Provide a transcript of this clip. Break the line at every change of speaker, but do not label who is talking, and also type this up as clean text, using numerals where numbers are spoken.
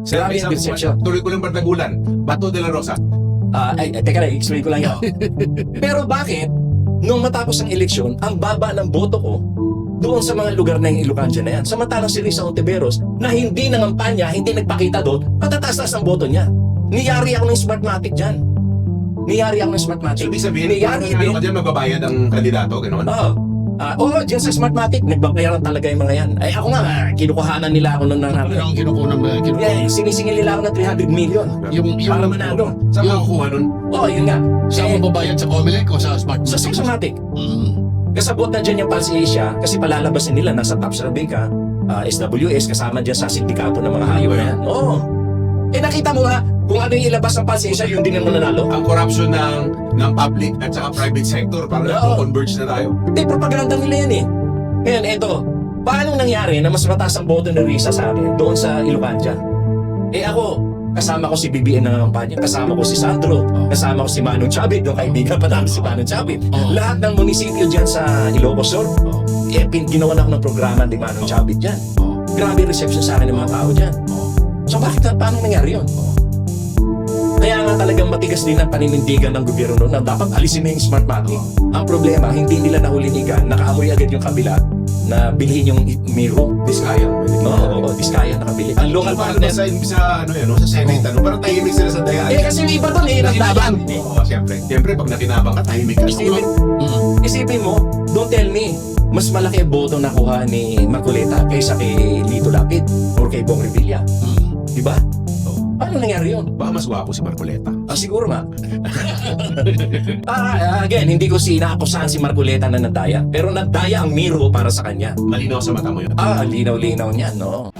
Grabe yung deception.
Tuloy ko lang Bardagulan, Bato de la Rosa.
Teka lang, explain ko lang yun. Pero bakit, nung matapos ang eleksyon, ang baba ng boto ko doon sa mga lugar na yung Ilocandia na yan. Samantalang si Risa Ontiveros, na hindi nangampanya, hindi nagpakita doon, patataas-taas ang boto niya. Niyari ako ng Smartmatic dyan. Niyari ako ng Smartmatic.
So, ibig sabihin,
Niyari
ano
din.
ka dyan, magbabayad ang kandidato, gano'n?
Oo, dyan sa Smartmatic, nagbabayaran talaga yung mga yan. Ay ako nga, kinukuhanan nila ako ng
Ano ang kinukunan mo?
sinisingil nila ako ng 300 million. Para manalo.
Saan ka kukuha nun?
Oo, yun nga.
Saan mo babayad? Sa Comelec o sa Smart?
Sa Smartmatic.
Mm.
Kasabot na dyan yung Pulse Asia kasi palalabasin nila nasa top sa Rabika, SWS, kasama dyan sa sindikato ng mga hayop na yan. Oo. Nakita mo nga, kung ano yung ilabas ng Pulse Asia, yung din mo nanalo.
Ang corruption ng public at saka private sector, para
Oo.
converge na tayo.
Hindi, propaganda nila yan eh. Ngayon, eto, paano nangyari na mas mataas ang boto ni Risa sa akin doon sa Ilocandia? Ako, kasama ko si BBM na kampanya, kasama ko si Sandro, kasama ko si Manong Chavit, yung kaibigan pa namin si Manong Chavit. Lahat ng munisipyo dyan sa Ilocos Sur, ginawa na ako ng programa ni Manong Chavit dyan. Grabe reception sa akin ng mga tao dyan. So bakit, paano nangyari yun? Kaya nga talagang matigas din ang paninindigan ng gobyerno na dapat alisin na yung Smartmatic. Ang problema, hindi nila nahulinigan, nakaamoy agad yung kabila na bilhin yung Miro.
Diskaya.
Oo, Diskaya nakabili. Ang local
Paano
partner.
sa Senate, parang tahimik sila sa dayaan.
Kasi yung iba doon naglaban.
Oo, siyempre. Siyempre, pag nakinabang ka, tahimik ka.
Isipin mo, don't tell me, mas malaki ang boto nakuha ni Marcoleta kaysa kay Lito Lapid or kay Bong Revilla. Diba? Paano nangyari yun?
Baka mas gwapo si Marcoleta.
Siguro nga. Again, hindi ko sinaakusahan si Marcoleta na nadaya. Pero nadaya ang Miro para sa kanya.
Malinaw sa mata mo yun.
Linaw-linaw niyan, no?